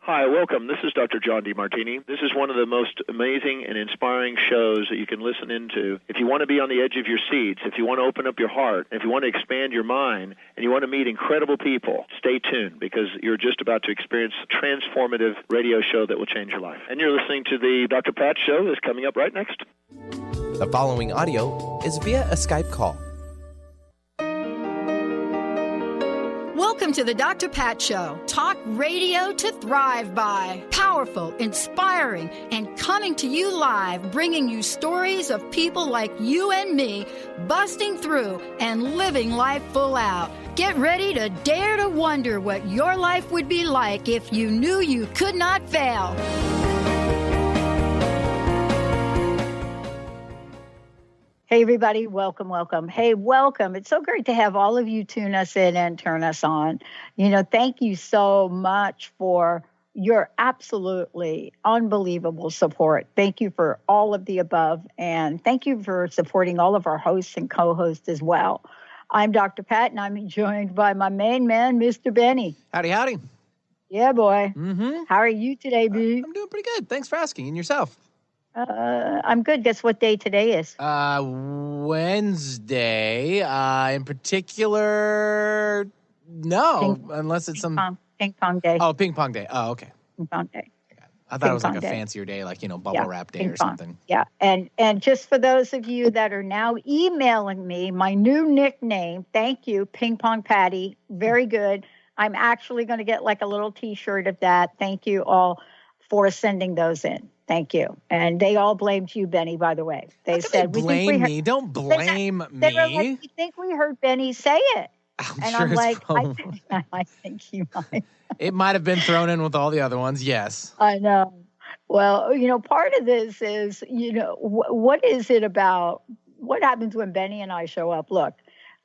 Hi, welcome. This is Dr. John DeMartini. This is one of the most amazing and inspiring shows that you can listen into. If you want to be on the edge of your seats, if you want to open up your heart, if you want to expand your mind, and you want to meet incredible people, stay tuned because you're just about to experience a transformative radio show that will change your life. And you're listening to the Dr. Pat Show that's coming up right next. The following audio is via a Skype call. Welcome to the Dr. Pat Show. Talk radio to thrive by. Powerful, inspiring, and coming to you live, bringing you stories of people like you and me busting through and living life full out. Get ready to dare to wonder what your life would be like if you knew you could not fail. Hey, everybody. Welcome, welcome. Hey, welcome. It's so great to have all of you tune us in and turn us on. Thank you so much for your absolutely unbelievable support. Thank you for all of the above, and thank you for supporting all of our hosts and co-hosts as well. I'm Dr. Pat, and I'm joined by my main man, Mr. Benny. Howdy, howdy. Yeah, boy. Mm-hmm. How are you today, B? I'm doing pretty good. Thanks for asking. And yourself? I'm good. Guess what day today is? Wednesday. In particular, no, unless it's Ping pong day. Oh, ping pong day. Oh, okay. Ping pong day. I thought it was like a fancier day, like, bubble wrap day or something. Yeah. And just for those of you that are now emailing me, my new nickname, thank you, Ping Pong Patty. Very good. I'm actually going to get like a little T-shirt of that. Thank you all for sending those in. Thank you. And they all blamed you, Benny, by the way. They said, Don't blame me. They were like, we think we heard Benny say it. I'm like, I think you might. It might have been thrown in with all the other ones, yes. I know. Well, part of this is, what is it about? What happens when Benny and I show up? Look,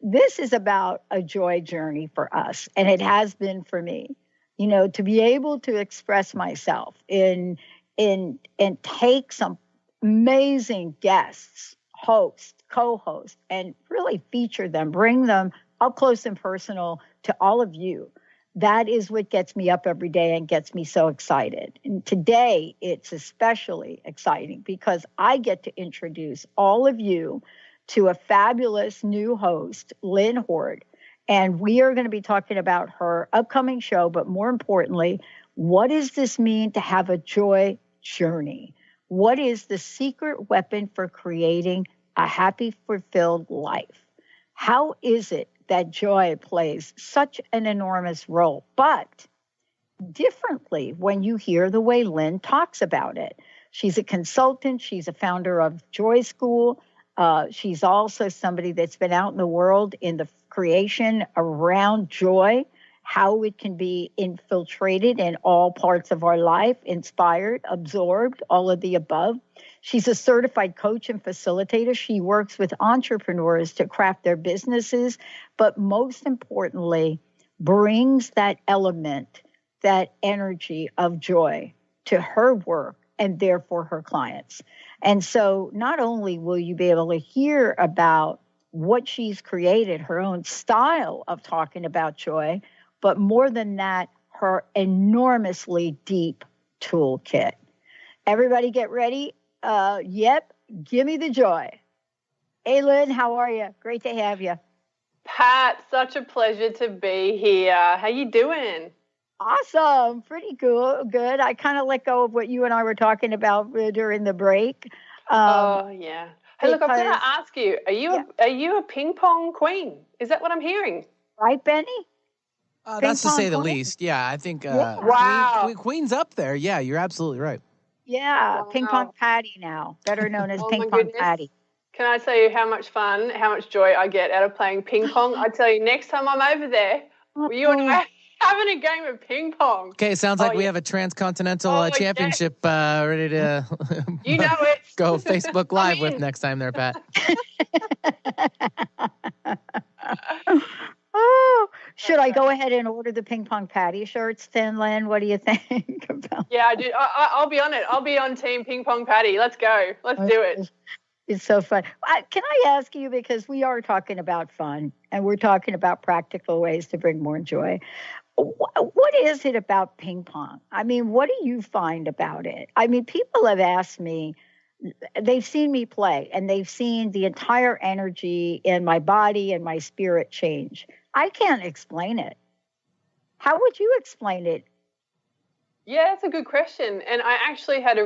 this is about a joy journey for us, and it has been for me. To be able to express myself and take some amazing guests, hosts, co-hosts, and really feature them, bring them up close and personal to all of you. That is what gets me up every day and gets me so excited. And today it's especially exciting because I get to introduce all of you to a fabulous new host, Lynn Hord. And we are going to be talking about her upcoming show, but more importantly, what does this mean to have a joy journey? What is the secret weapon for creating a happy, fulfilled life? How is it that joy plays such an enormous role, but differently when you hear the way Lynn talks about it? She's a consultant. She's a founder of Joy School. She's also somebody that's been out in the world in the creation around joy, how it can be infiltrated in all parts of our life, inspired, absorbed, all of the above. She's a certified coach and facilitator. She works with entrepreneurs to craft their businesses, but most importantly, brings that element, that energy of joy to her work and therefore her clients. And so not only will you be able to hear about what she's created, her own style of talking about joy, but more than that, her enormously deep toolkit. Everybody get ready. Yep, give me the joy. Hey, Lynn, how are you? Great to have you. Pat, such a pleasure to be here. How you doing? Awesome. Pretty cool. Good. I kind of let go of what you and I were talking about during the break. Yeah. Hey, look, I've got to ask you, are you a ping pong queen? Is that what I'm hearing? Right, Benny? That's to say the least. Yeah, I think wow. Queen's up there. Yeah, you're absolutely right. Yeah, wow. Ping Pong Patty now, better known as Ping Pong Patty. Can I tell you how much fun, how much joy I get out of playing ping pong? I tell you, next time I'm over there, you and I having a game of ping pong. Okay, sounds like we have a transcontinental championship ready to you know it. Go Facebook Live with next time there, Pat. Should I go ahead and order the Ping Pong Patty shirts then, Lynn? What do you think about? Yeah, I do. I'll be on it. I'll be on team Ping Pong Patty. Let's go. Let's do it. It's so fun. Can I ask you, because we are talking about fun and we're talking about practical ways to bring more joy. What is it about ping pong? I mean, what do you find about it? I mean, people have asked me, they've seen me play and they've seen the entire energy in my body and my spirit change. I can't explain it. How would you explain it? Yeah, that's a good question. And I actually had I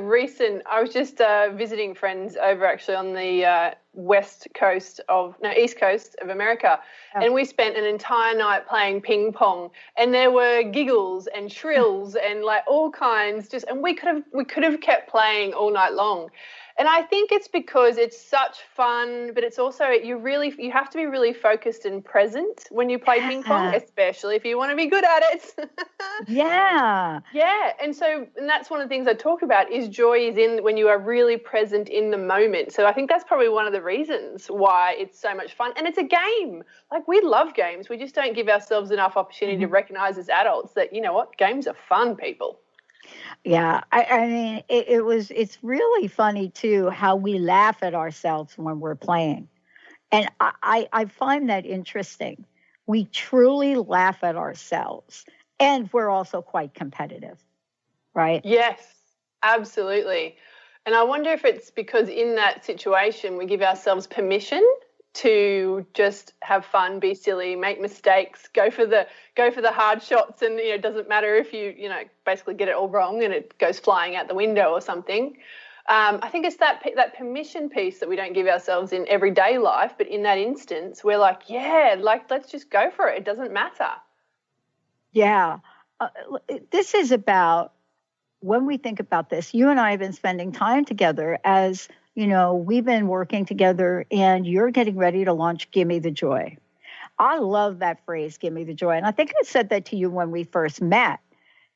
was just visiting friends over actually on the East Coast of America. Oh. And we spent an entire night playing ping pong, and there were giggles and shrills and like all kinds and we could have kept playing all night long. And I think it's because it's such fun, but it's also you have to be really focused and present when you play ping pong, especially if you want to be good at it. Yeah. Yeah. And that's one of the things I talk about is joy is in when you are really present in the moment. So I think that's probably one of the reasons why it's so much fun. And it's a game. Like, we love games. We just don't give ourselves enough opportunity to recognize as adults that, you know what, games are fun, people. Yeah, I mean, it's really funny, too, how we laugh at ourselves when we're playing. And I find that interesting. We truly laugh at ourselves. And we're also quite competitive, right? Yes, absolutely. And I wonder if it's because in that situation we give ourselves permission to just have fun, be silly, make mistakes, go for the hard shots, and it doesn't matter if you basically get it all wrong and it goes flying out the window or something. I think it's that permission piece that we don't give ourselves in everyday life, but in that instance we're like, let's just go for it. It doesn't matter. Yeah, this is about, when we think about this, you and I have been spending time together as we've been working together, and you're getting ready to launch Gimme the Joy. I love that phrase, Gimme the Joy. And I think I said that to you when we first met.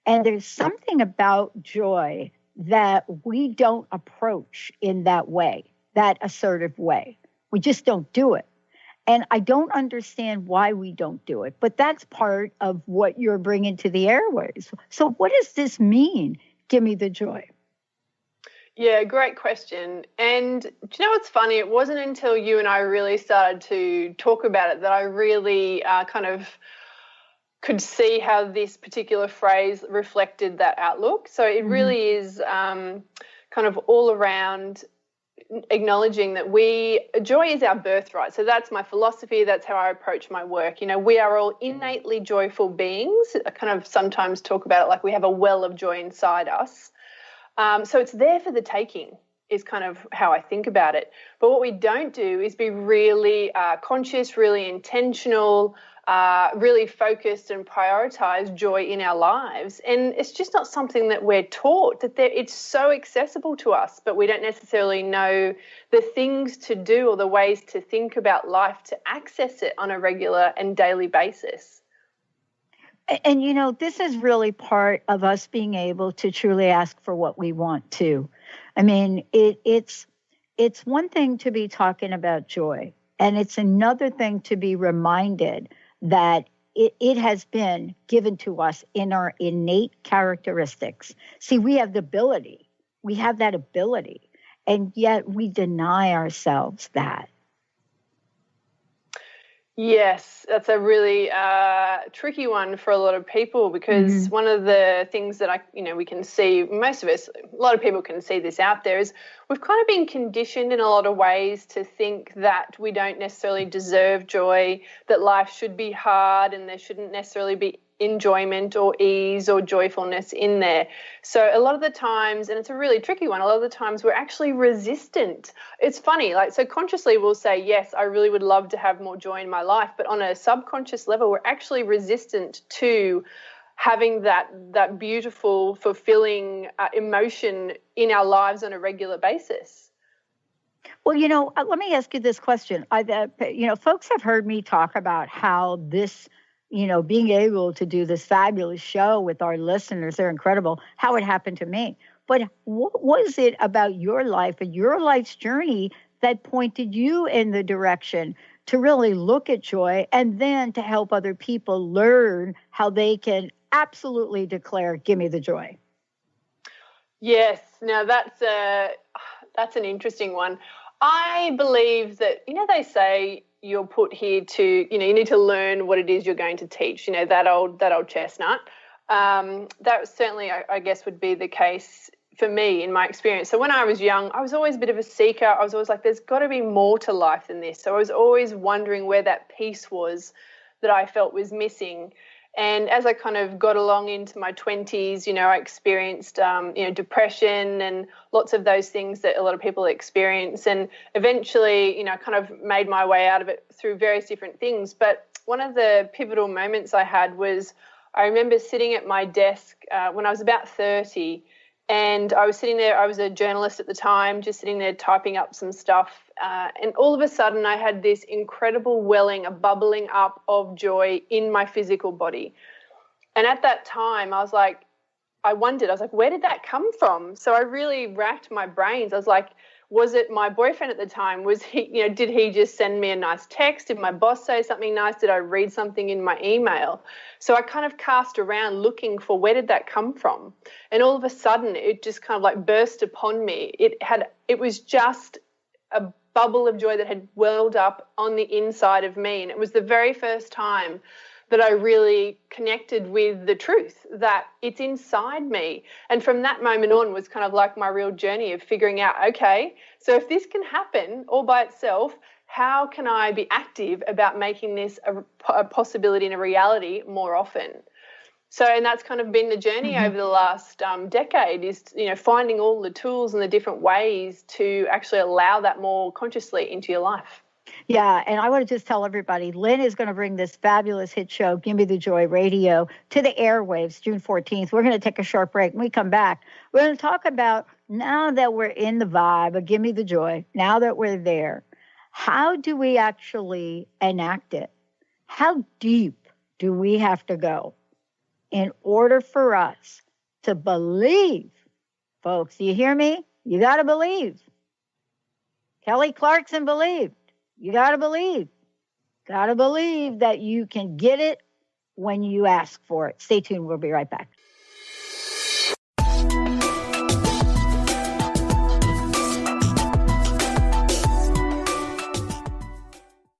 And there's something about joy that we don't approach in that way, that assertive way. We just don't do it. And I don't understand why we don't do it, but that's part of what you're bringing to the airways. So what does this mean, Gimme the Joy? Yeah, great question. And do you know what's funny? It wasn't until you and I really started to talk about it that I really kind of could see how this particular phrase reflected that outlook. So it really is kind of all around acknowledging that joy is our birthright. So that's my philosophy. That's how I approach my work. We are all innately joyful beings. I kind of sometimes talk about it like we have a well of joy inside us. So it's there for the taking is kind of how I think about it. But what we don't do is be really conscious, really intentional, really focused and prioritize joy in our lives. And it's just not something that we're taught, that it's so accessible to us, but we don't necessarily know the things to do or the ways to think about life to access it on a regular and daily basis. And, this is really part of us being able to truly ask for what we want too. I mean, it's one thing to be talking about joy, and it's another thing to be reminded that it has been given to us in our innate characteristics. See, we have that ability, and yet we deny ourselves that. Yes, that's a really tricky one for a lot of people, because one of the things that we can see, most of us, a lot of people can see this out there, is we've kind of been conditioned in a lot of ways to think that we don't necessarily deserve joy, that life should be hard and there shouldn't necessarily be enjoyment or ease or joyfulness in there. So a lot of the times, and it's a really tricky one, a lot of the times we're actually resistant. It's funny, so consciously we'll say, yes, I really would love to have more joy in my life, but on a subconscious level, we're actually resistant to having that beautiful, fulfilling emotion in our lives on a regular basis. Well, let me ask you this question. Folks have heard me talk about how this being able to do this fabulous show with our listeners, they're incredible, how it happened to me. But what was it about your life and your life's journey that pointed you in the direction to really look at joy and then to help other people learn how they can absolutely declare, gimme the joy? Yes. Now that's an interesting one. I believe that, they say you're put here to, you need to learn what it is you're going to teach, that old chestnut. That certainly, I guess, would be the case for me in my experience. So when I was young, I was always a bit of a seeker. I was always like, there's got to be more to life than this. So I was always wondering where that piece was that I felt was missing. And as I kind of got along into my 20s, I experienced, depression and lots of those things that a lot of people experience. And eventually, kind of made my way out of it through various different things. But one of the pivotal moments I had was I remember sitting at my desk when I was about 30, and I was sitting there. I was a journalist at the time, just sitting there typing up some stuff. And all of a sudden I had this incredible welling, a bubbling up of joy in my physical body. And at that time I was like, where did that come from? So I really racked my brains. I was like, was it my boyfriend at the time? Was he, did he just send me a nice text? Did my boss say something nice? Did I read something in my email? So I kind of cast around looking for where did that come from? And all of a sudden it just kind of like burst upon me. It was just a bubble of joy that had welled up on the inside of me. And it was the very first time that I really connected with the truth that it's inside me. And from that moment on was kind of like my real journey of figuring out, okay, so if this can happen all by itself, how can I be active about making this a possibility and a reality more often? So, and that's kind of been the journey over the last decade is, finding all the tools and the different ways to actually allow that more consciously into your life. Yeah, and I want to just tell everybody, Lynn is going to bring this fabulous hit show, Give Me the Joy Radio, to the airwaves June 14th. We're going to take a short break. When we come back, we're going to talk about, now that we're in the vibe of Give Me the Joy, now that we're there, how do we actually enact it? How deep do we have to go in order for us to believe? Folks, you hear me? You got to believe. Kelly Clarkson believed. You got to believe. Got to believe that you can get it when you ask for it. Stay tuned. We'll be right back.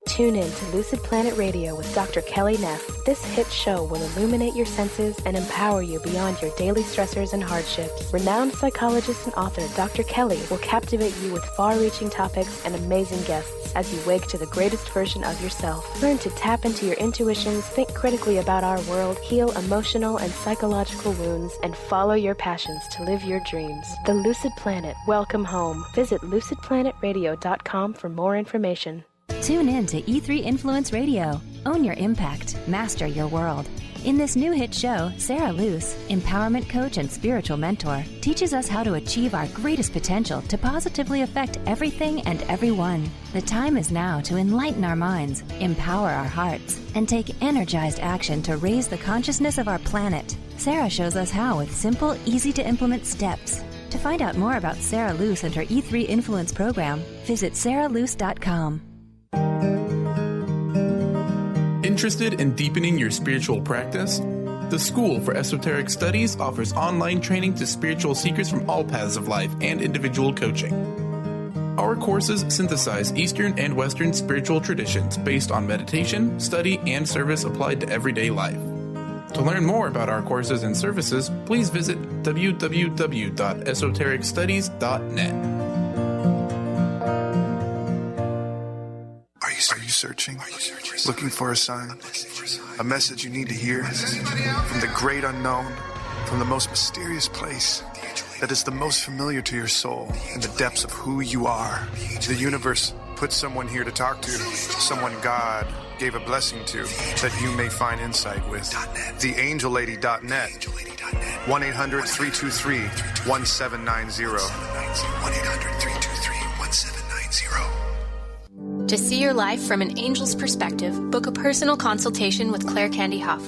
Tune in to Lucid Planet Radio with Dr. Kelly Neff. This hit show will illuminate your senses and empower you beyond your daily stressors and hardships. Renowned psychologist and author Dr. Kelly will captivate you with far-reaching topics and amazing guests as you wake to the greatest version of yourself. Learn to tap into your intuitions, think critically about our world, heal emotional and psychological wounds, and follow your passions to live your dreams. The Lucid Planet. Welcome home. Visit lucidplanetradio.com for more information. Tune in to E3 Influence Radio. Own your impact. Master your world. In this new hit show, Sarah Luce, empowerment coach and spiritual mentor, teaches us how to achieve our greatest potential to positively affect everything and everyone. The time is now to enlighten our minds, empower our hearts, and take energized action to raise the consciousness of our planet. Sarah shows us how with simple, easy-to-implement steps. To find out more about Sarah Luce and her E3 Influence program, visit sarahluce.com. Interested in deepening your spiritual practice? The School for Esoteric Studies offers online training to spiritual seekers from all paths of life and individual coaching. Our courses synthesize Eastern and Western spiritual traditions based on meditation, study, and service applied to everyday life. To learn more about our courses and services, please visit www.esotericstudies.net. Are you searching? Looking for a sign? A message you need to hear? From the great unknown, from the most mysterious place that is the most familiar to your soul in the depths of who you are. The universe put someone here to talk to, someone God gave a blessing to, that you may find insight with. TheAngelLady.net. 1-800-323-1790. 1-800-323-1790. To see your life from an angel's perspective, book a personal consultation with Claire Candy Huff,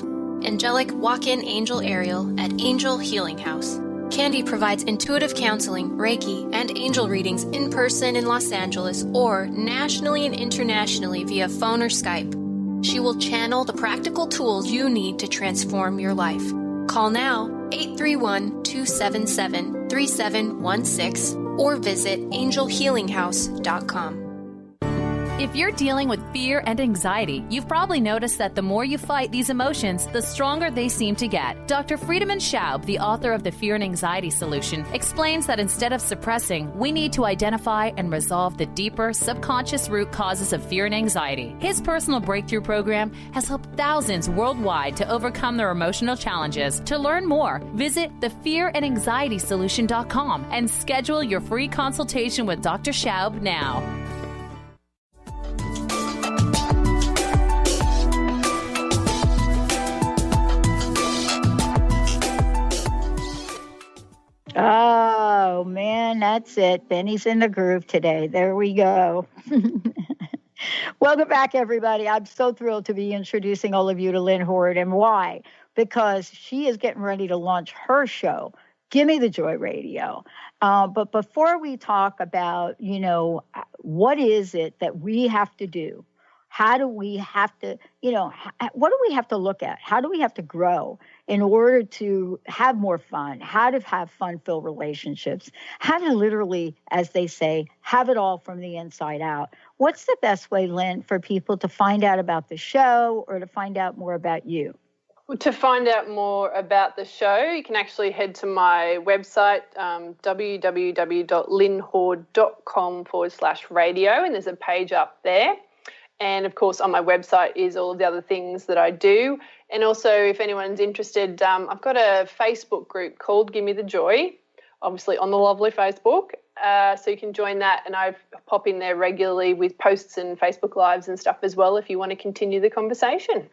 angelic walk-in angel Ariel at Angel Healing House. Candy provides intuitive counseling, Reiki, and angel readings in person in Los Angeles or nationally and internationally via phone or Skype. She will channel the practical tools you need to transform your life. Call now, 831-277-3716, or visit angelhealinghouse.com. If you're dealing with fear and anxiety, you've probably noticed that the more you fight these emotions, the stronger they seem to get. Dr. Friedemann Schaub, the author of The Fear and Anxiety Solution, explains that instead of suppressing, we need to identify and resolve the deeper, subconscious root causes of fear and anxiety. His personal breakthrough program has helped thousands worldwide to overcome their emotional challenges. To learn more, visit thefearandanxietysolution.com and schedule your free consultation with Dr. Schaub now. Oh, man, that's it. Benny's in the groove today. There we go. Welcome back, everybody. I'm so thrilled to be introducing all of you to Lynn Hord. And why? Because she is getting ready to launch her show, Gimme the Joy Radio. But before we talk about, what is it that we have to do? How do we have to, what do we have to look at? How do we have to grow in order to have more fun? How to have fun-filled relationships? How to literally, as they say, have it all from the inside out? What's the best way, Lynn, for people to find out about the show or to find out more about you? Well, to find out more about the show, you can actually head to my website, www.lynnhord.com/radio, and there's a page up there. And, of course, on my website is all of the other things that I do. And also, if anyone's interested, I've got a Facebook group called Gimme the Joy, obviously on the lovely Facebook. So you can join that, and I pop in there regularly with posts and Facebook Lives and stuff as well if you want to continue the conversation.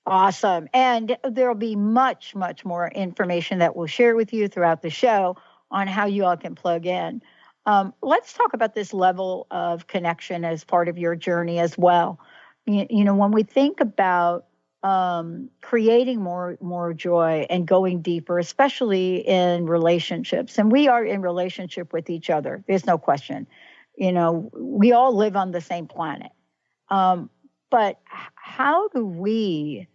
Awesome. And there'll be much, much more information that we'll share with you throughout the show on how you all can plug in. Let's talk about this level of connection as part of your journey as well. When we think about creating more joy and going deeper, especially in relationships, and we are in relationship with each other, there's no question. We all live on the same planet. But how do we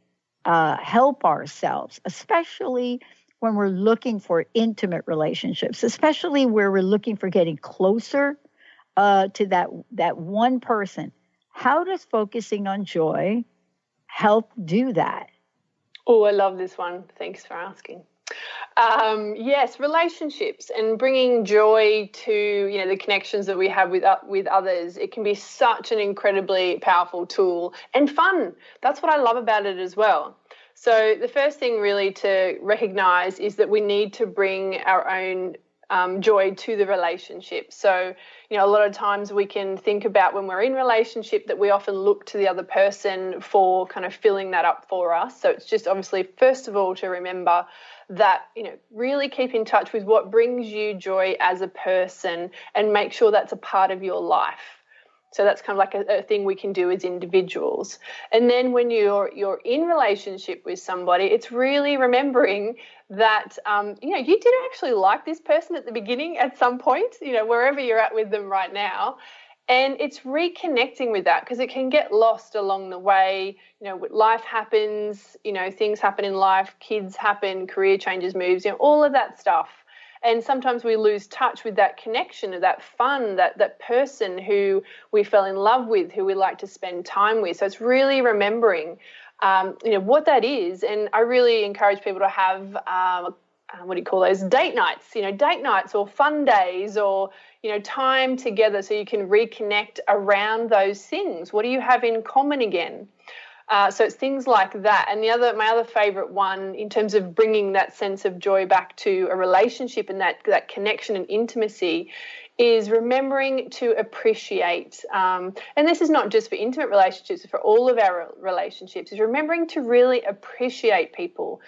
help ourselves, especially when we're looking for intimate relationships, especially where we're looking for getting closer to that one person? How does focusing on joy help do that? Oh, I love this one. Thanks for asking. Yes, relationships and bringing joy to the connections that we have with others. It can be such an incredibly powerful tool and fun. That's what I love about it as well. So the first thing really to recognize is that we need to bring our own joy to the relationship. So, a lot of times we can think about when we're in relationship that we often look to the other person for kind of filling that up for us. So it's just obviously, first of all, to remember that, really keep in touch with what brings you joy as a person and make sure that's a part of your life. So that's kind of like a thing we can do as individuals. And then when you're in relationship with somebody, it's really remembering that, you did actually like this person at the beginning at some point, wherever you're at with them right now. And it's reconnecting with that because it can get lost along the way. Life happens, things happen in life, kids happen, career changes, moves, all of that stuff. And sometimes we lose touch with that connection, that fun, that person who we fell in love with, who we like to spend time with. So it's really remembering, what that is. And I really encourage people to have, date nights, date nights or fun days or, time together so you can reconnect around those things. What do you have in common again? So it's things like that. And my other favorite one in terms of bringing that sense of joy back to a relationship and that connection and intimacy is remembering to appreciate. And this is not just for intimate relationships, for all of our relationships, is remembering to really appreciate people.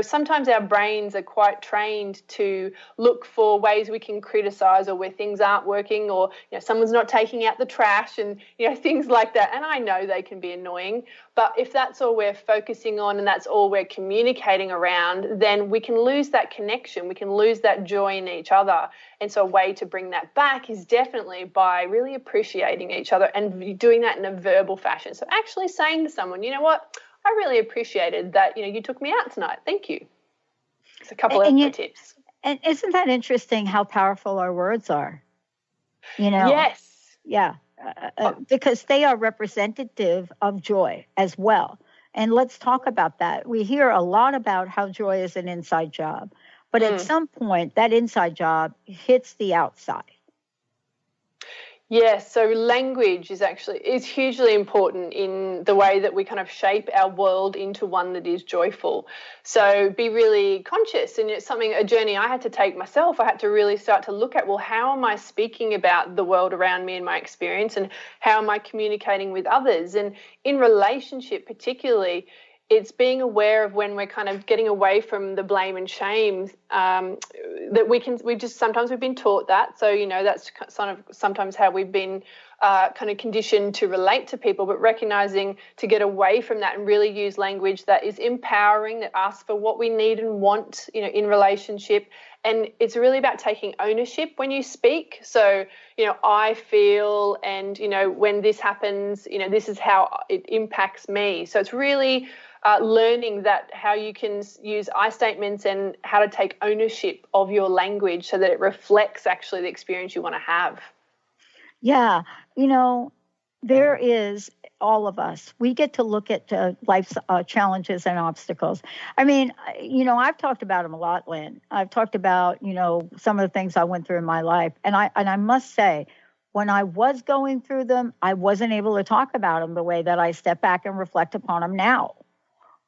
Sometimes our brains are quite trained to look for ways we can criticize or where things aren't working or, someone's not taking out the trash and, things like that. And I know they can be annoying, but if that's all we're focusing on and that's all we're communicating around, then we can lose that connection. We can lose that joy in each other. And so a way to bring that back is definitely by really appreciating each other and doing that in a verbal fashion. So actually saying to someone, you know what, I really appreciated that, you took me out tonight. Thank you. It's a couple of tips. And isn't that interesting how powerful our words are? Yes. Yeah. because they are representative of joy as well. And let's talk about that. We hear a lot about how joy is an inside job, but at some point that inside job hits the outside. Yes, so language is hugely important in the way that we kind of shape our world into one that is joyful. So be really conscious, and it's a journey I had to take myself. I had to really start to look at, well, how am I speaking about the world around me and my experience, and how am I communicating with others? And in relationship particularly, it's being aware of when we're kind of getting away from the blame and shame, that sometimes we've been taught that. So, that's kind of sometimes how we've been kind of conditioned to relate to people, but recognizing to get away from that and really use language that is empowering, that asks for what we need and want, in relationship. And it's really about taking ownership when you speak. So, I feel, and, when this happens, this is how it impacts me. So it's really learning that how you can use I statements and how to take ownership of your language so that it reflects actually the experience you want to have. Yeah. There is all of us. We get to look at life's challenges and obstacles. I mean, I've talked about them a lot, Lynn. I've talked about, some of the things I went through in my life. And I must say, when I was going through them, I wasn't able to talk about them the way that I step back and reflect upon them now.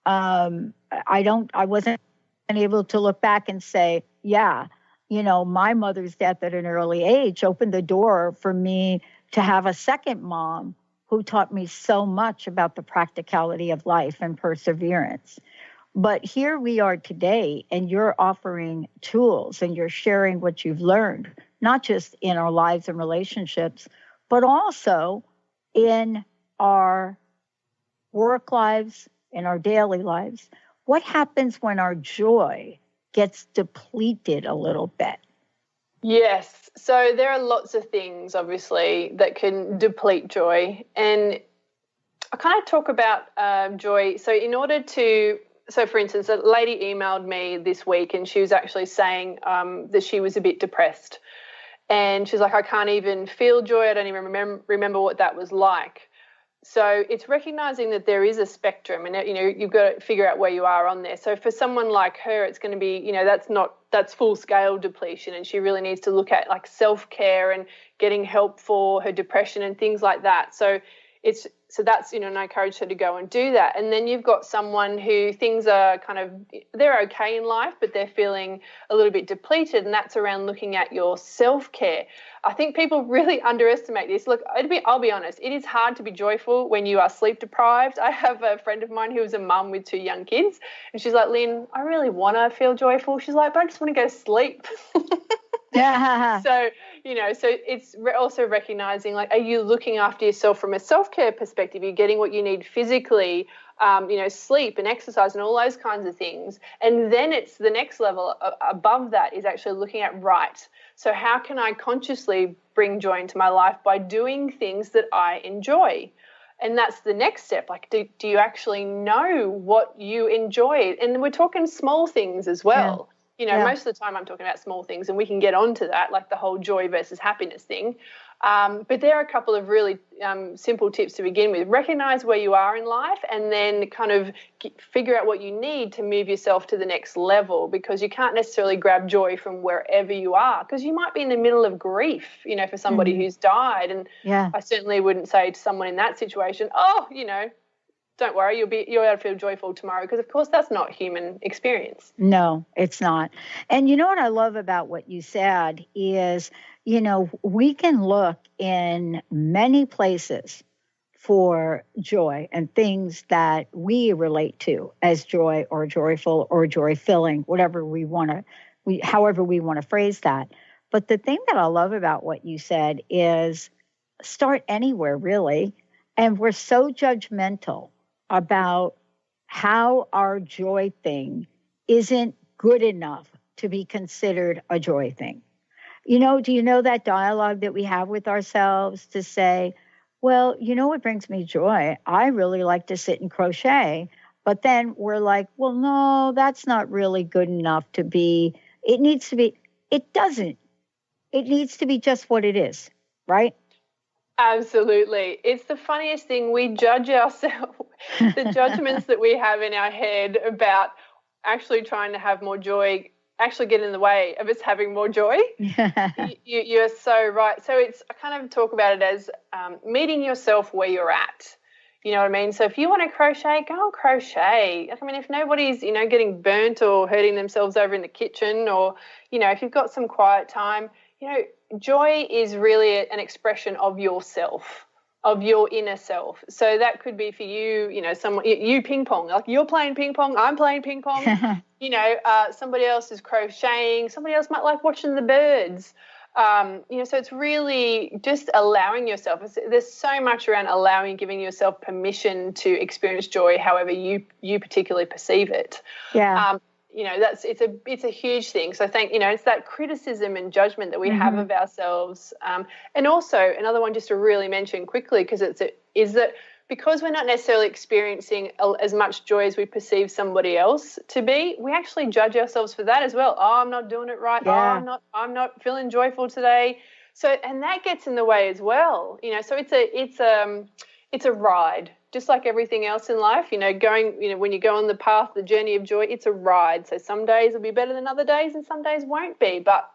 I wasn't able to look back and say, yeah, my mother's death at an early age opened the door for me to have a second mom who taught me so much about the practicality of life and perseverance. But here we are today, and you're offering tools and you're sharing what you've learned, not just in our lives and relationships, but also in our work lives, in our daily lives. What happens when our joy gets depleted a little bit? Yes. So there are lots of things, obviously, that can deplete joy. And I kind of talk about joy. So for instance, a lady emailed me this week, and she was actually saying that she was a bit depressed. And she's like, I can't even feel joy. I don't even remember what that was like. So it's recognizing that there is a spectrum, and you've got to figure out where you are on there. So for someone like her, it's going to be, that's full scale depletion, and she really needs to look at like self-care and getting help for her depression and things like that. So that's, and I encourage her to go and do that. And then you've got someone who things are they're okay in life, but they're feeling a little bit depleted, and that's around looking at your self-care. I think people really underestimate this. Look, I'll be honest, it is hard to be joyful when you are sleep deprived. I have a friend of mine who is a mum with 2 young kids, and she's like, Lynn, I really want to feel joyful. She's like, but I just want to go to sleep. Yeah. So it's also recognizing, like, are you looking after yourself from a self-care perspective? You're getting what you need physically, sleep and exercise and all those kinds of things. And then it's the next level above that is actually looking at, right, so how can I consciously bring joy into my life by doing things that I enjoy? And that's the next step. Like, do you actually know what you enjoy? And we're talking small things as well. Yeah. Most of the time I'm talking about small things, and we can get onto that, like the whole joy versus happiness thing. But there are a couple of really simple tips to begin with. Recognize where you are in life, and then kind of figure out what you need to move yourself to the next level, because you can't necessarily grab joy from wherever you are, because you might be in the middle of grief, for somebody who's died. And I certainly wouldn't say to someone in that situation, don't worry, you'll be able to feel joyful tomorrow, because, of course, that's not human experience. No, it's not. And what I love about what you said is, we can look in many places for joy and things that we relate to as joy or joyful or joy-filling, however we want to phrase that. But the thing that I love about what you said is start anywhere, really. And we're so judgmental about how our joy thing isn't good enough to be considered a joy thing. Do you know that dialogue that we have with ourselves to say, well, what brings me joy? I really like to sit and crochet. But then we're like, well, no, that's not really good enough to be. It needs to be just what it is, right? Absolutely. It's the funniest thing. We judge ourselves, the judgments that we have in our head about actually trying to have more joy actually get in the way of us having more joy. You're so right. So I kind of talk about it as meeting yourself where you're at. You know what I mean? So if you want to crochet, go and crochet. I mean, if nobody's, getting burnt or hurting themselves over in the kitchen, or, if you've got some quiet time, joy is really an expression of yourself, of your inner self. So that could be for you, you ping pong, like you're playing ping pong, I'm playing ping pong, somebody else is crocheting, somebody else might like watching the birds. So it's really just allowing yourself. There's so much around allowing, giving yourself permission to experience joy however you particularly perceive it. Yeah. It's a huge thing. So it's that criticism and judgment that we have of ourselves. And also another one just to really mention quickly, because is that because we're not necessarily experiencing as much joy as we perceive somebody else to be, we actually judge ourselves for that as well. Oh, I'm not doing it right. Yeah. Oh, I'm not feeling joyful today. So, and that gets in the way as well. So it's a ride, just like everything else in life. When you go on the path, the journey of joy, it's a ride. So some days will be better than other days, and some days won't be. But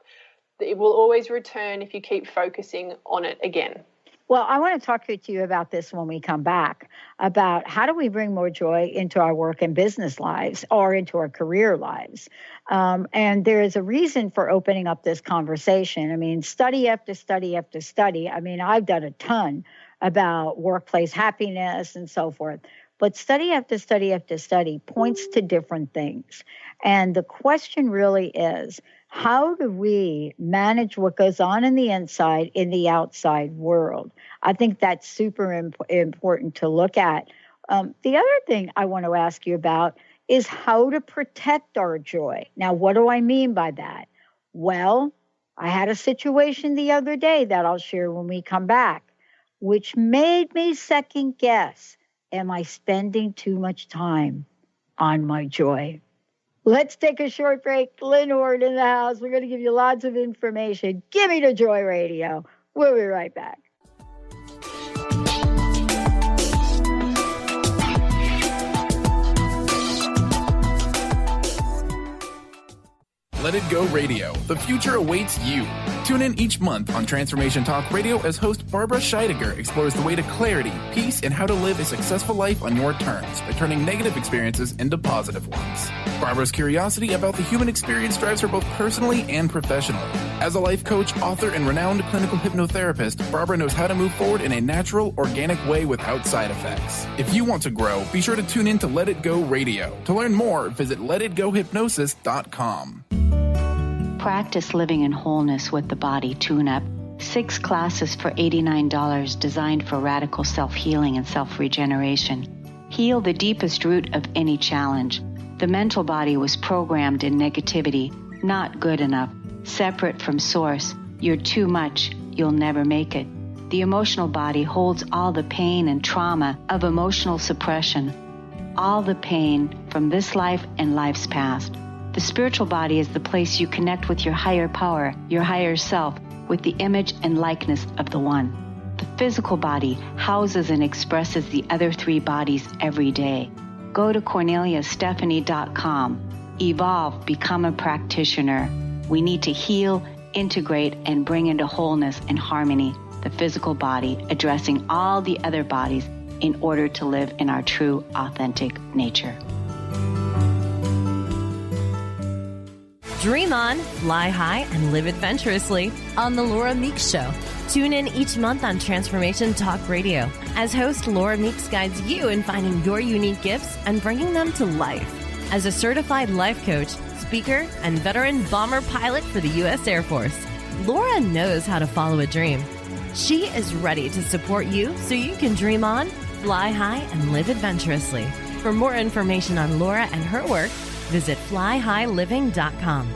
it will always return if you keep focusing on it again. Well, I want to talk to you about this when we come back, about how do we bring more joy into our work and business lives or into our career lives. And there is a reason for opening up this conversation. I mean, study after study after study. I mean, I've done a ton about workplace happiness and so forth. But study after study after study points to different things. And the question really is, how do we manage what goes on in the inside in the outside world? I think that's super important to look at. The other thing I want to ask you about is how to protect our joy. Now, what do I mean by that? Well, I had a situation the other day that I'll share when we come back, which made me second guess, am I spending too much time on my joy? Let's take a short break. Lynn Hord in the house. We're going to give you lots of information. Give me the Joy Radio. We'll be right back. Let It Go Radio. The future awaits you. Tune in each month on Transformation Talk Radio as host Barbara Scheidegger explores the way to clarity, peace, and how to live a successful life on your terms by turning negative experiences into positive ones. Barbara's curiosity about the human experience drives her both personally and professionally. As a life coach, author, and renowned clinical hypnotherapist, Barbara knows how to move forward in a natural, organic way without side effects. If you want to grow, be sure to tune in to Let It Go Radio. To learn more, visit letitgohypnosis.com. Practice living in wholeness with the body tune-up. 6 classes for $89 designed for radical self-healing and self-regeneration. Heal the deepest root of any challenge. The mental body was programmed in negativity, not good enough, separate from source. You're too much, you'll never make it. The emotional body holds all the pain and trauma of emotional suppression, all the pain from this life and lives past. The spiritual body is the place you connect with your higher power, your higher self, with the image and likeness of the One. The physical body houses and expresses the other 3 bodies every day. Go to CorneliaStephanie.com. Evolve, become a practitioner. We need to heal, integrate, and bring into wholeness and harmony the physical body, addressing all the other bodies in order to live in our true, authentic nature. Dream on, fly high, and live adventurously on The Laura Meeks Show. Tune in each month on Transformation Talk Radio as host Laura Meeks guides you in finding your unique gifts and bringing them to life. As a certified life coach, speaker, and veteran bomber pilot for the U.S. Air Force, Laura knows how to follow a dream. She is ready to support you so you can dream on, fly high, and live adventurously. For more information on Laura and her work, visit flyhighliving.com.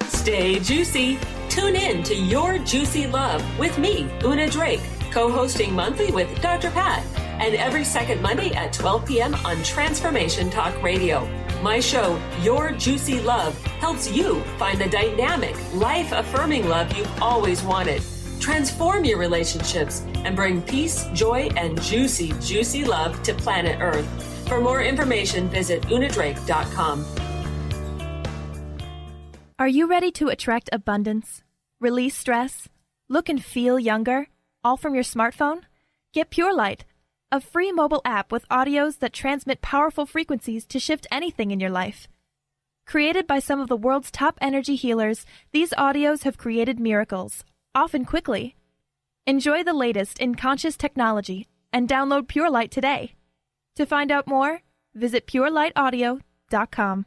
Stay juicy. Tune in to Your Juicy Love with me, Una Drake, co-hosting monthly with Dr. Pat, and every second Monday at 12 p.m. on Transformation Talk Radio. My show, Your Juicy Love, helps you find the dynamic, life-affirming love you've always wanted. Transform your relationships and bring peace, joy, and juicy, juicy love to planet Earth. For more information, visit unadrake.com. Are you ready to attract abundance, release stress, look and feel younger, all from your smartphone? Get Pure Light, a free mobile app with audios that transmit powerful frequencies to shift anything in your life. Created by some of the world's top energy healers, these audios have created miracles, often quickly. Enjoy the latest in conscious technology and download Pure Light today. To find out more, visit purelightaudio.com.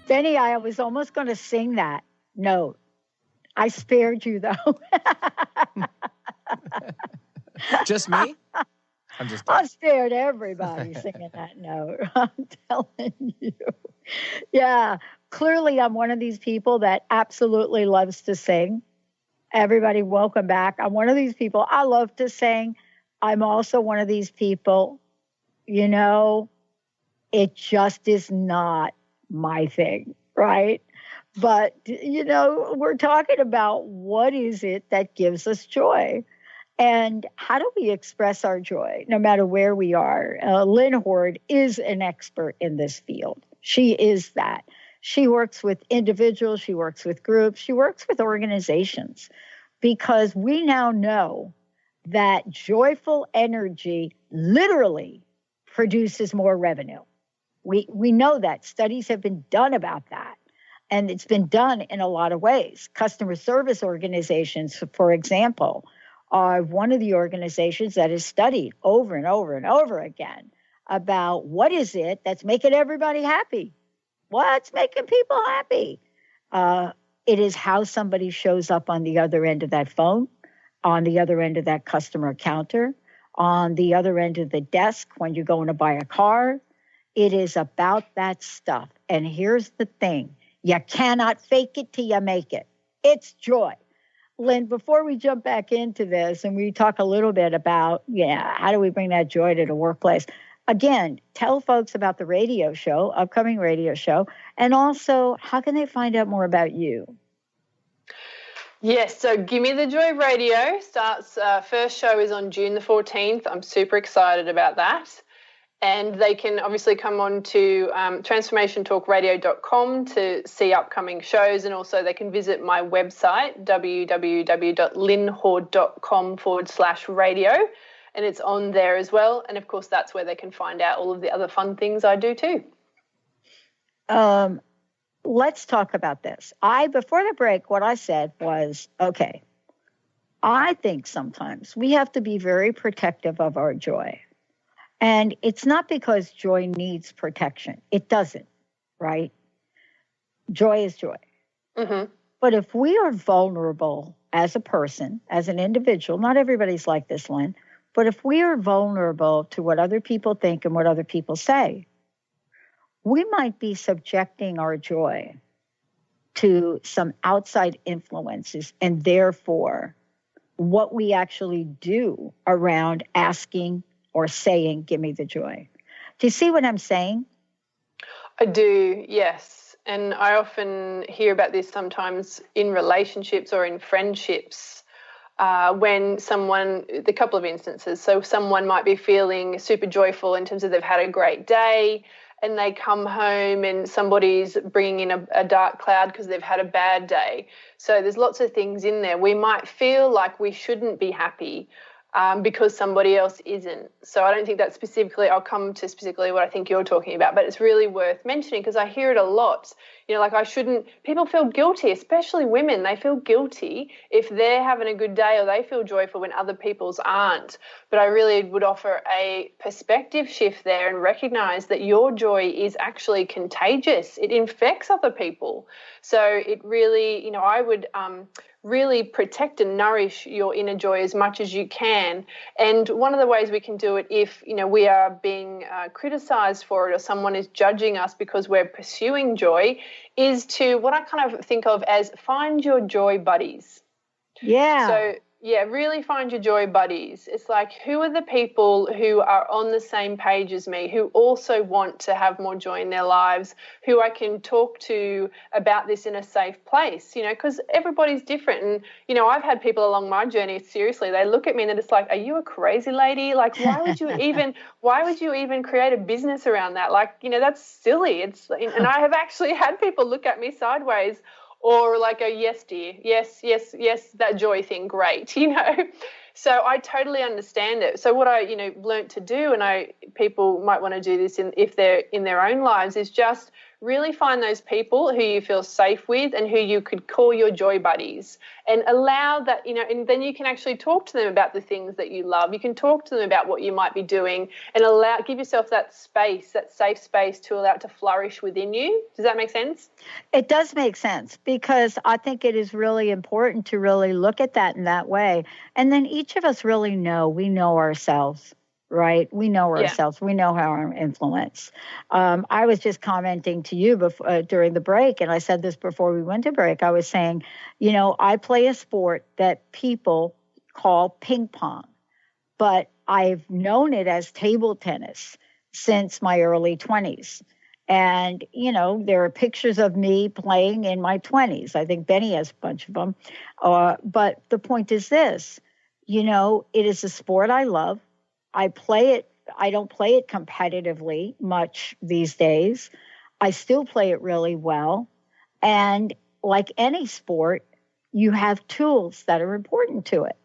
Benny, I was almost going to sing that note. I spared you, though. Just me? I'm just. I spared everybody singing that note. I'm telling you. Yeah, clearly I'm one of these people that absolutely loves to sing. Everybody, welcome back. I'm one of these people. I love to sing. I'm also one of these people, it just is not my thing, right? But, we're talking about what is it that gives us joy? And how do we express our joy, no matter where we are? Lynn Hord is an expert in this field. She is that. She works with individuals, she works with groups, she works with organizations, because we now know that joyful energy literally produces more revenue. We know that. Studies have been done about that. And it's been done in a lot of ways. Customer service organizations, for example, are one of the organizations that is studied over and over and over again about what is it that's making everybody happy? What's making people happy? It is how somebody shows up on the other end of that phone, on the other end of that customer counter, on the other end of the desk when you're going to buy a car. It is about that stuff. And here's the thing. You cannot fake it till you make it. It's joy. Lynn, before we jump back into this and we talk a little bit about, how do we bring that joy to the workplace? Again, tell folks about the radio show, upcoming radio show, and also how can they find out more about you? Yes, so Gimme the Joy Radio starts, first show is on June the 14th. I'm super excited about that. And they can obviously come on to transformationtalkradio.com to see upcoming shows, and also they can visit my website, www.lynnhord.com/radio, and it's on there as well. And, of course, that's where they can find out all of the other fun things I do too. Let's talk about this. Before the break, what I said was, okay, I think sometimes we have to be very protective of our joy. And it's not because joy needs protection. It doesn't, right? Joy is joy. Mm-hmm. But if we are vulnerable as a person, as an individual, not everybody's like this, Lynn, but if we are vulnerable to what other people think and what other people say, we might be subjecting our joy to some outside influences, and therefore what we actually do around asking or saying, give me the joy. Do you see what I'm saying? I do, yes. And I often hear about this sometimes in relationships or in friendships when someone, a couple of instances, so someone might be feeling super joyful in terms of they've had a great day, and they come home and somebody's bringing in a dark cloud because they've had a bad day. So there's lots of things in there. We might feel like we shouldn't be happy because somebody else isn't. So I don't think that specifically, I'll come to specifically what I think you're talking about, but it's really worth mentioning because I hear it a lot. People feel guilty, especially women. They feel guilty if they're having a good day or they feel joyful when other people's aren't. But I really would offer a perspective shift there and recognize that your joy is actually contagious. It infects other people. So it really, I would really protect and nourish your inner joy as much as you can. And one of the ways we can do it if, we are being criticized for it or someone is judging us because we're pursuing joy is to what I kind of think of as find your joy buddies. Yeah. So really find your joy buddies. It's like, who are the people who are on the same page as me, who also want to have more joy in their lives, who I can talk to about this in a safe place, because everybody's different. And, I've had people along my journey, seriously, they look at me and they're just like, are you a crazy lady? Like, why would you even create a business around that? Like, that's silly. And I have actually had people look at me sideways, or like, oh, yes, dear, yes, that joy thing, great, So I totally understand it. So what I, learned to do, and people might want to do this if they're in their own lives, is just really find those people who you feel safe with and who you could call your joy buddies, and allow that, and then you can actually talk to them about the things that you love. You can talk to them about what you might be doing, and give yourself that space, that safe space, to allow it to flourish within you. Does that make sense? It does make sense, because I think it is really important to really look at that in that way. And then each of us really we know ourselves. Right? We know ourselves. We know our influence. I was just commenting to you during the break, and I said this before we went to break. I was saying, I play a sport that people call ping pong, but I've known it as table tennis since my early 20s. And, there are pictures of me playing in my 20s. I think Benny has a bunch of them. But the point is this, it is a sport I love. I play it. I don't play it competitively much these days. I still play it really well. And like any sport, you have tools that are important to it.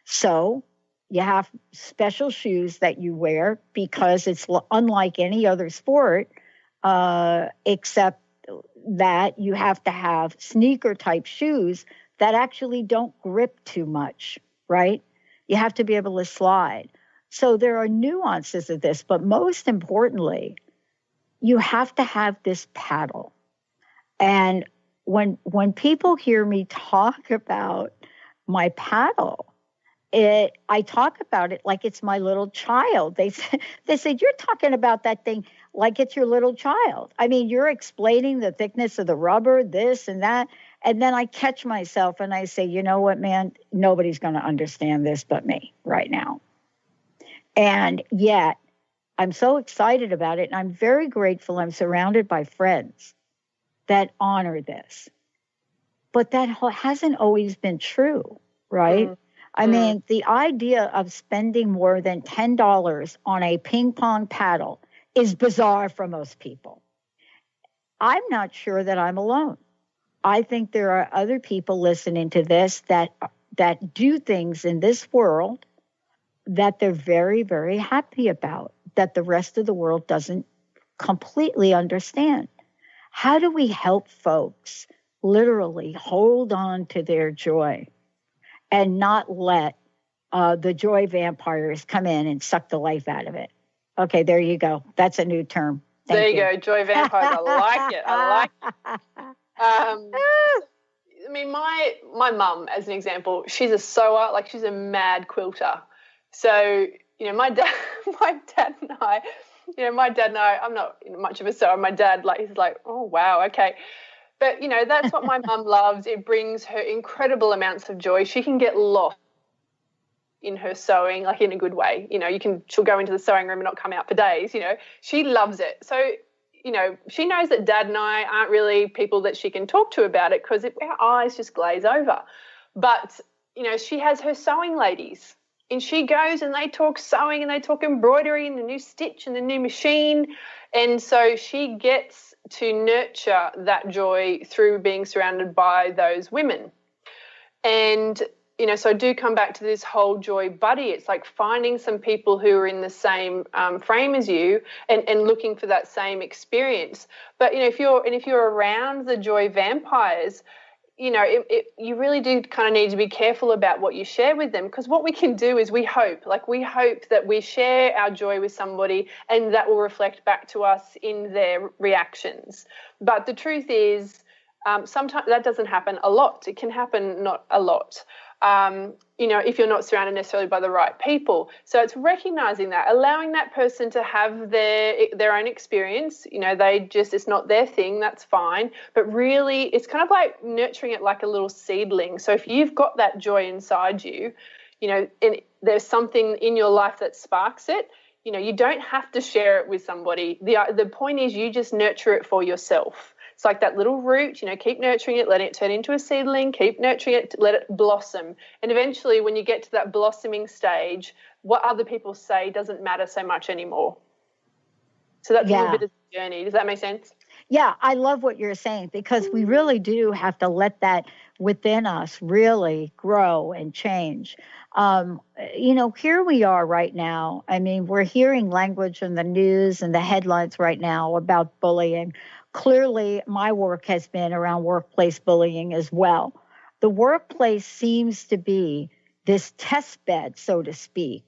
So you have special shoes that you wear, because it's unlike any other sport, except that you have to have sneaker type shoes that actually don't grip too much, right? You have to be able to slide. So there are nuances of this, but most importantly, you have to have this paddle. And when people hear me talk about my paddle, I talk about it like it's my little child. They said, you're talking about that thing like it's your little child. I mean, you're explaining the thickness of the rubber, this and that. And then I catch myself and I say, you know what, man, nobody's going to understand this but me right now. And yet, I'm so excited about it, and I'm very grateful I'm surrounded by friends that honor this. But that hasn't always been true, right? Mm-hmm. I mean, the idea of spending more than $10 on a ping pong paddle is bizarre for most people. I'm not sure that I'm alone. I think there are other people listening to this that do things in this world that they're very, very happy about, that the rest of the world doesn't completely understand. How do we help folks literally hold on to their joy and not let the joy vampires come in and suck the life out of it? Okay, there you go. That's a new term. Thank you. Go, joy vampires. I like it. I mean, my mum, as an example, she's a sewer, like she's a mad quilter. So, my dad and I, I'm not much of a sewer. My dad, he's like, oh, wow, okay. But, that's what my mum loves. It brings her incredible amounts of joy. She can get lost in her sewing, like in a good way. She'll go into the sewing room and not come out for days, She loves it. So, she knows that Dad and I aren't really people that she can talk to about it, because our eyes just glaze over. But, she has her sewing ladies. And she goes and they talk sewing and they talk embroidery and the new stitch and the new machine. And so she gets to nurture that joy through being surrounded by those women. And, so I do come back to this whole joy buddy. It's like finding some people who are in the same frame as you and looking for that same experience. But, if you're around the joy vampires, you really do kind of need to be careful about what you share with them, because what we can do is we hope that we share our joy with somebody and that will reflect back to us in their reactions. But the truth is, sometimes that doesn't happen a lot. It can happen not a lot. if you're not surrounded necessarily by the right people. So it's recognizing that, allowing that person to have their own experience. It's not their thing, that's fine. But really, it's kind of like nurturing it like a little seedling. So if you've got that joy inside you, and there's something in your life that sparks it, you don't have to share it with somebody. The point is you just nurture it for yourself. It's like that little root, keep nurturing it, let it turn into a seedling, keep nurturing it, let it blossom. And eventually when you get to that blossoming stage, what other people say doesn't matter so much anymore. So that's a little bit of the journey. Does that make sense? Yeah, I love what you're saying, because we really do have to let that within us really grow and change. Here we are right now. I mean, we're hearing language in the news and the headlines right now about bullying. Clearly, my work has been around workplace bullying as well. The workplace seems to be this test bed, so to speak,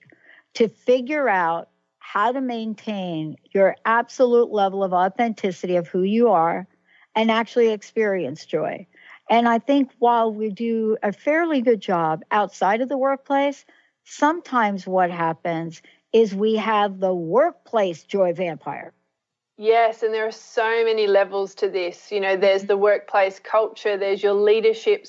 to figure out how to maintain your absolute level of authenticity of who you are and actually experience joy. And I think while we do a fairly good job outside of the workplace, sometimes what happens is we have the workplace joy vampire. Yes, and there are so many levels to this. There's the workplace culture, there's your leadership,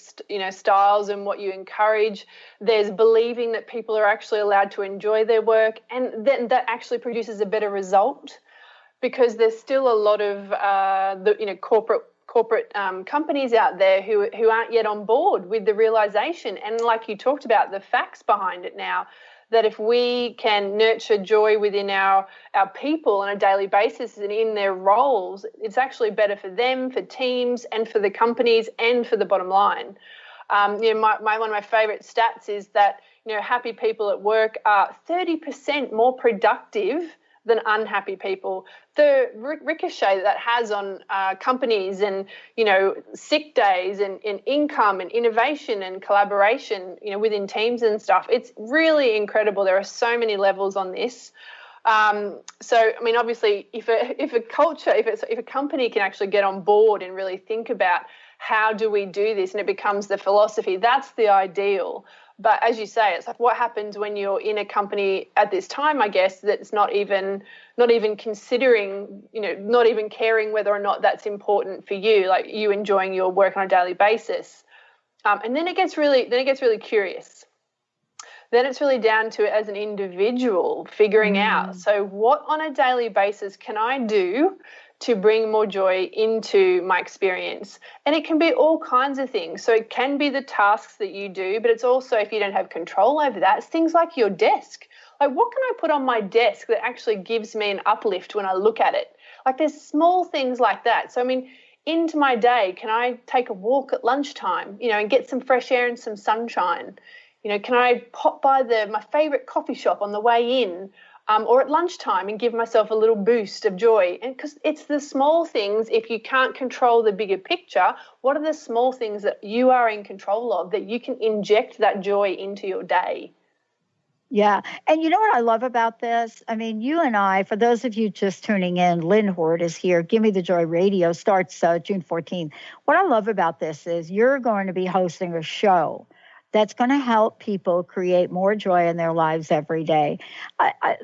styles and what you encourage. There's believing that people are actually allowed to enjoy their work, and then that actually produces a better result, because there's still a lot of corporate companies out there who aren't yet on board with the realization, and like you talked about, the facts behind it now, that if we can nurture joy within our people on a daily basis and in their roles, it's actually better for them, for teams, and for the companies, and for the bottom line. One of my favorite stats is that happy people at work are 30% more productive than unhappy people. The ricochet that has on companies and, sick days and income and innovation and collaboration, within teams and stuff, it's really incredible. There are so many levels on this. Obviously, if a company can actually get on board and really think about how do we do this, and it becomes the philosophy, that's the ideal. But as you say, it's like what happens when you're in a company at this time, I guess, that's not even considering, not even caring whether or not that's important for you, like you enjoying your work on a daily basis. And then it gets really curious. Then it's really down to, as an individual, figuring out, so what on a daily basis can I do to bring more joy into my experience? And it can be all kinds of things. So it can be the tasks that you do, but it's also, if you don't have control over that, it's things like your desk. Like, what can I put on my desk that actually gives me an uplift when I look at it? Like, there's small things like that. So, into my day, can I take a walk at lunchtime, and get some fresh air and some sunshine? Can I pop by my favorite coffee shop on the way in? Or at lunchtime, and give myself a little boost of joy. And because it's the small things, if you can't control the bigger picture, what are the small things that you are in control of that you can inject that joy into your day? Yeah. And you know what I love about this? You and I, for those of you just tuning in, Lynn Hord is here. Give Me the Joy Radio starts June 14th. What I love about this is you're going to be hosting a show that's going to help people create more joy in their lives every day.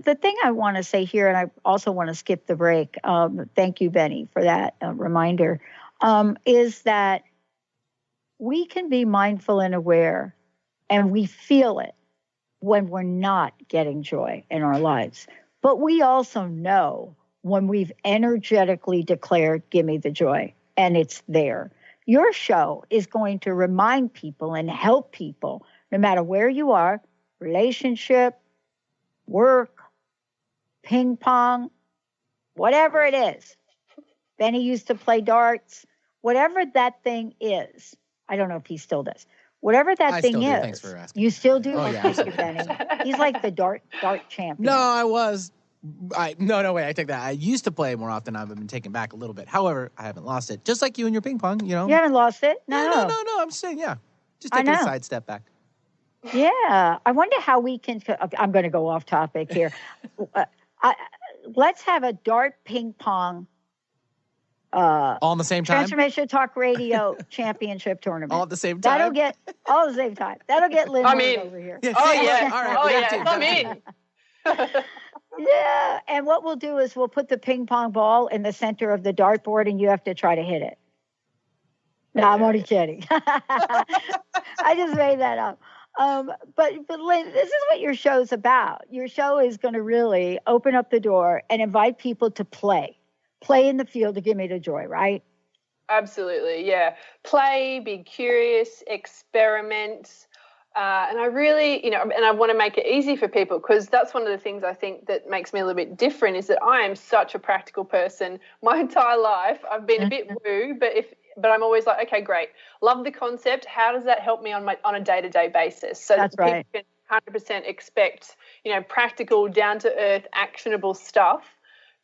The thing I want to say here, and I also want to skip the break, thank you, Benny, for that reminder, is that we can be mindful and aware, and we feel it when we're not getting joy in our lives. But we also know when we've energetically declared, give me the joy, and it's there. Your show is going to remind people and help people, no matter where you are, relationship, work, ping pong, whatever it is. Benny used to play darts. Whatever that thing is, I don't know if he still does. Whatever that thing is, thanks for asking. You still do? Oh, yeah, thank you, Benny. He's like the dart champion. No, I was. No, wait, I take that. I used to play more often. I've been taken back a little bit. However, I haven't lost it. Just like you and your ping pong, You haven't lost it? No. No. I'm saying, yeah. Just taking a side step back. Yeah. I wonder how we can, I'm going to go off topic here. Let's have a dart ping pong all in the same time? Transformation Talk Radio Championship Tournament. All at the same time? That'll get all at the same time. That'll get Lynn over here. Yeah, oh, yeah. All right. Oh, yeah. I'm in. Yeah. And what we'll do is we'll put the ping pong ball in the center of the dartboard, and you have to try to hit it. No, I'm only kidding. I just made that up. But Lynn, this is what your show's about. Your show is going to really open up the door and invite people to play in the field to give me the joy, right? Absolutely, yeah. Play, be curious, experiment. And I really, and I want to make it easy for people, because that's one of the things I think that makes me a little bit different, is that I am such a practical person. My entire life, I've been a bit woo, but I'm always like, okay, great. Love the concept. How does that help me on a day-to-day basis? So that's that people can 100% expect, practical, down-to-earth, actionable stuff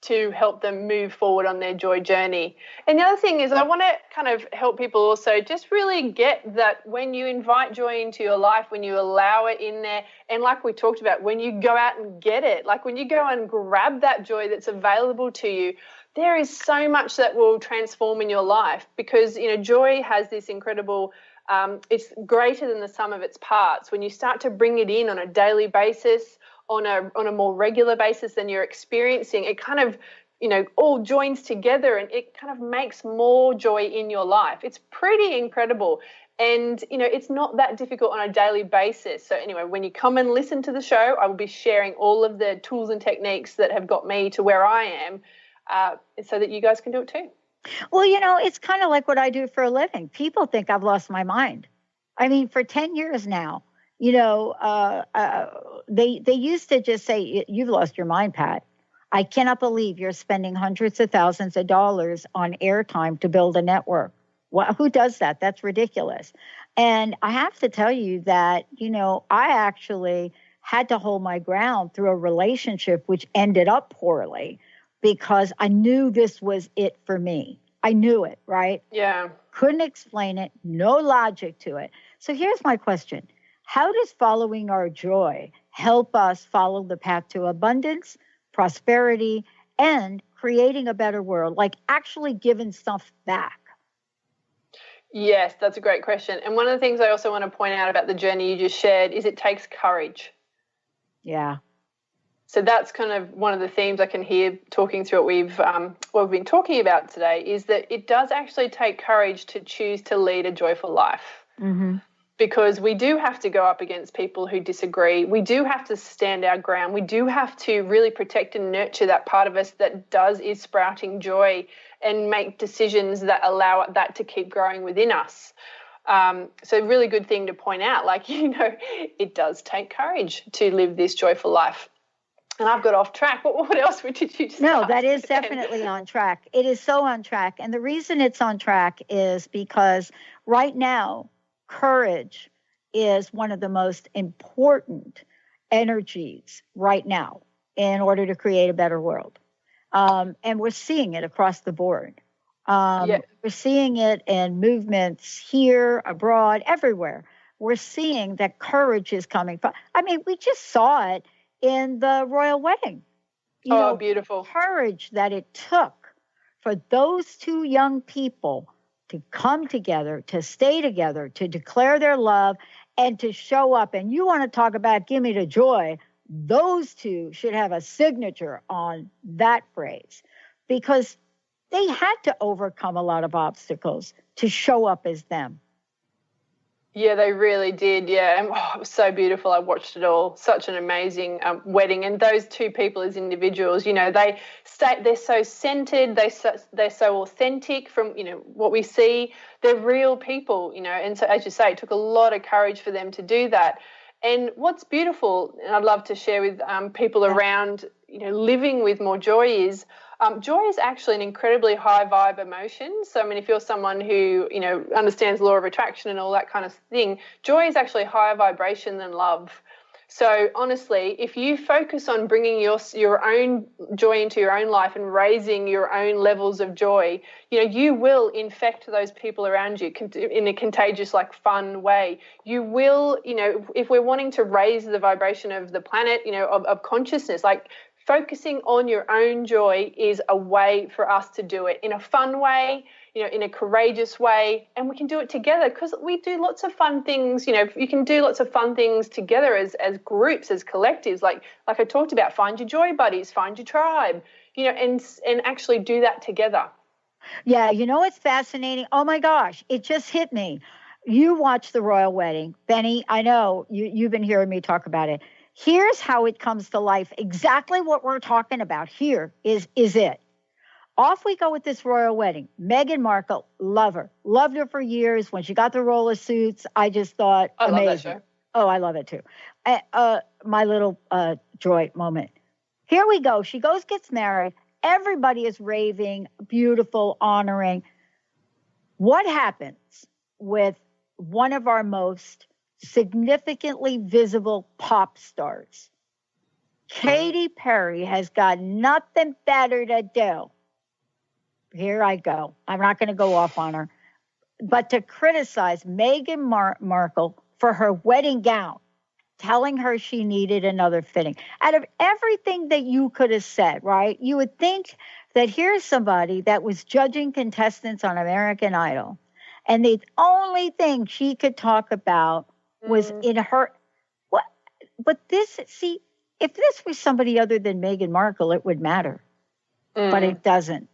to help them move forward on their joy journey. And the other thing is, I want to kind of help people also just really get that when you invite joy into your life, when you allow it in there, and like we talked about, when you go out and get it, like when you go and grab that joy that's available to you, there is so much that will transform in your life, because, joy has this incredible, it's greater than the sum of its parts. When you start to bring it in on a daily basis, on a more regular basis than you're experiencing, it kind of, all joins together, and it kind of makes more joy in your life. It's pretty incredible. And, it's not that difficult on a daily basis. So anyway, when you come and listen to the show, I will be sharing all of the tools and techniques that have got me to where I am, so that you guys can do it too. Well, it's kind of like what I do for a living. People think I've lost my mind. I mean, for 10 years now, they used to just say, you've lost your mind, Pat. I cannot believe you're spending hundreds of thousands of dollars on airtime to build a network. Well, who does that? That's ridiculous. And I have to tell you that, I actually had to hold my ground through a relationship which ended up poorly, because I knew this was it for me. I knew it, right? Yeah. Couldn't explain it, no logic to it. So here's my question. How does following our joy help us follow the path to abundance, prosperity, and creating a better world, like actually giving stuff back? Yes, that's a great question. And one of the things I also want to point out about the journey you just shared is it takes courage. Yeah. So that's kind of one of the themes I can hear talking through what we've been talking about today, is that it does actually take courage to choose to lead a joyful life. Mm-hmm. Because we do have to go up against people who disagree. We do have to stand our ground. We do have to really protect and nurture that part of us that is sprouting joy, and make decisions that allow that to keep growing within us. So really good thing to point out, it does take courage to live this joyful life. And I've got off track. What else did you just No, that is definitely on track. It is so on track. And the reason it's on track is because right now, courage is one of the most important energies right now in order to create a better world. And we're seeing it across the board. We're seeing it in movements here, abroad, everywhere. We're seeing that courage is coming from. I mean, we just saw it in the royal wedding. Beautiful. Courage that it took for those two young people to come together, to stay together, to declare their love, and to show up. And you want to talk about give me the joy, those two should have a signature on that phrase, because they had to overcome a lot of obstacles to show up as them. Yeah, they really did. Yeah, and it was so beautiful. I watched it all. Such an amazing wedding, and those two people as individuals, they're so centered. They're so authentic from what we see. They're real people, and so as you say, it took a lot of courage for them to do that. And what's beautiful, and I'd love to share with people around, living with more joy is. Joy is actually an incredibly high vibe emotion. So, I mean, if you're someone who, understands law of attraction and all that kind of thing, joy is actually higher vibration than love. So, honestly, if you focus on bringing your own joy into your own life and raising your own levels of joy, you will infect those people around you in a contagious, fun way. You will, if we're wanting to raise the vibration of the planet, of consciousness, focusing on your own joy is a way for us to do it in a fun way, in a courageous way, and we can do it together because we do lots of fun things. You can do lots of fun things together as groups, as collectives, like I talked about, find your joy buddies, find your tribe, and actually do that together. Yeah, it's fascinating. Oh my gosh, it just hit me. You watched the royal wedding. Benny, I know you've been hearing me talk about it. Here's how it comes to life. Exactly what we're talking about here is it. Off we go with this royal wedding. Meghan Markle, loved her for years. When she got the roller suits, I just thought, I amazing. love that show. Oh, I love it too. My little joy moment. Here we go. She gets married. Everybody is raving, beautiful, honoring. What happens with one of our most significantly visible pop stars? Katy Perry has got nothing better to do. Here I go. I'm not going to go off on her, but to criticize Meghan Markle for her wedding gown, telling her she needed another fitting. Out of everything that you could have said, right, you would think that here's somebody that was judging contestants on American Idol, and the only thing she could talk about was in her. What? But this, see, if this was somebody other than Meghan Markle, it would matter, but it doesn't.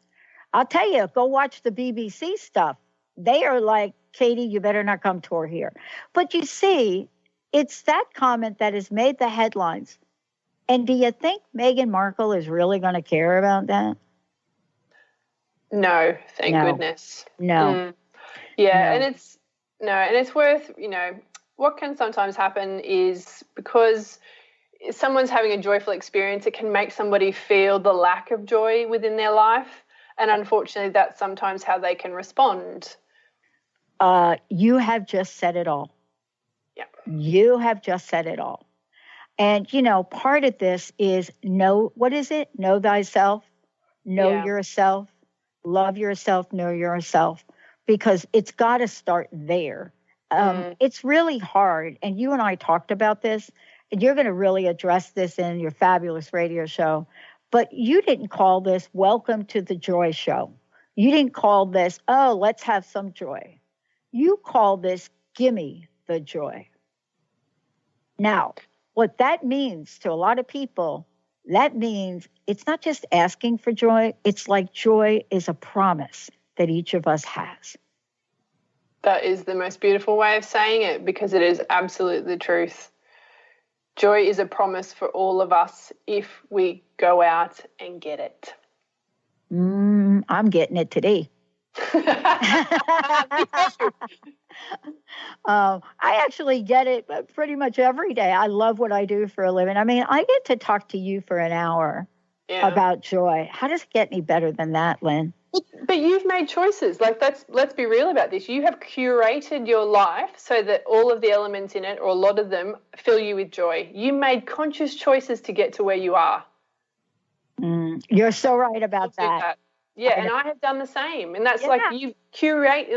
I'll tell you, go watch the BBC stuff. They are like, Katie, you better not come tour here. But you see, it's that comment that has made the headlines. And do you think Meghan Markle is really going to care about that? No, thank goodness. No. Yeah, no. And it's worth, what can sometimes happen is because someone's having a joyful experience, it can make somebody feel the lack of joy within their life. And unfortunately, that's sometimes how they can respond. You have just said it all. Yeah. You have just said it all. And, part of this is what is it? Know thyself, know yourself, love yourself, know yourself, because it's got to start there. It's really hard. And you and I talked about this, and you're going to really address this in your fabulous radio show. But you didn't call this Welcome to the Joy Show. You didn't call this, oh, let's have some joy. You call this Gimme the Joy. Now, what that means to a lot of people, that means it's not just asking for joy. It's like joy is a promise that each of us has. That is the most beautiful way of saying it, because it is absolutely the truth. Joy is a promise for all of us if we go out and get it. I'm getting it today. I actually get it pretty much every day. I love what I do for a living. I mean, I get to talk to you for an hour about joy. How does it get any better than that, Lynn? But you've made choices. Let's be real about this. You have curated your life so that all of the elements in it, or a lot of them, fill you with joy. You made conscious choices to get to where you are. You're so right about that. Yeah, and I have done the same. And that's like you curate,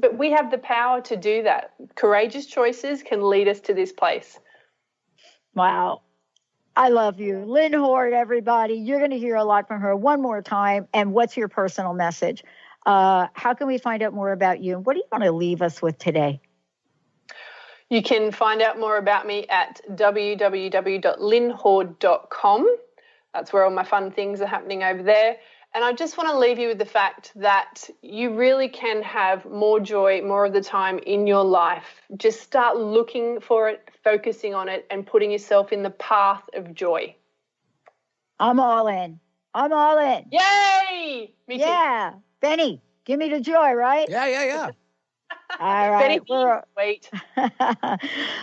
but we have the power to do that. Courageous choices can lead us to this place. Wow. I love you. Lynn Hord, everybody. You're going to hear a lot from her one more time. And what's your personal message? How can we find out more about you? And what do you want to leave us with today? You can find out more about me at www.lynnhord.com. That's where all my fun things are happening over there. And I just want to leave you with the fact that you really can have more joy more of the time in your life. Just start looking for it, focusing on it, and putting yourself in the path of joy. I'm all in. Yay! Me too. Yeah. Benny, give me the joy, right? Yeah. All right. Wait.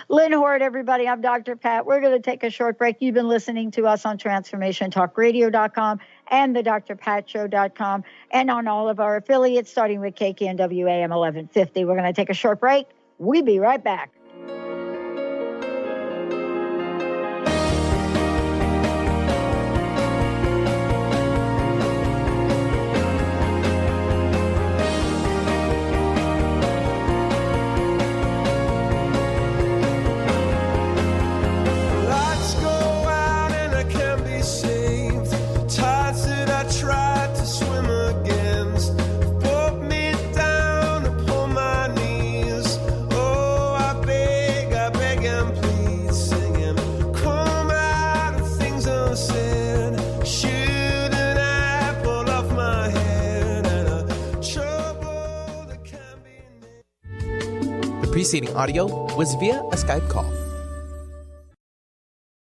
Lynn Hord, everybody. I'm Dr. Pat. We're going to take a short break. You've been listening to us on TransformationTalkRadio.com and the drpatshow.com and on all of our affiliates, starting with KKNW AM 1150. We're going to take a short break. We'll be right back. Lights go out and I can't be seen. preceding audio was via a Skype call.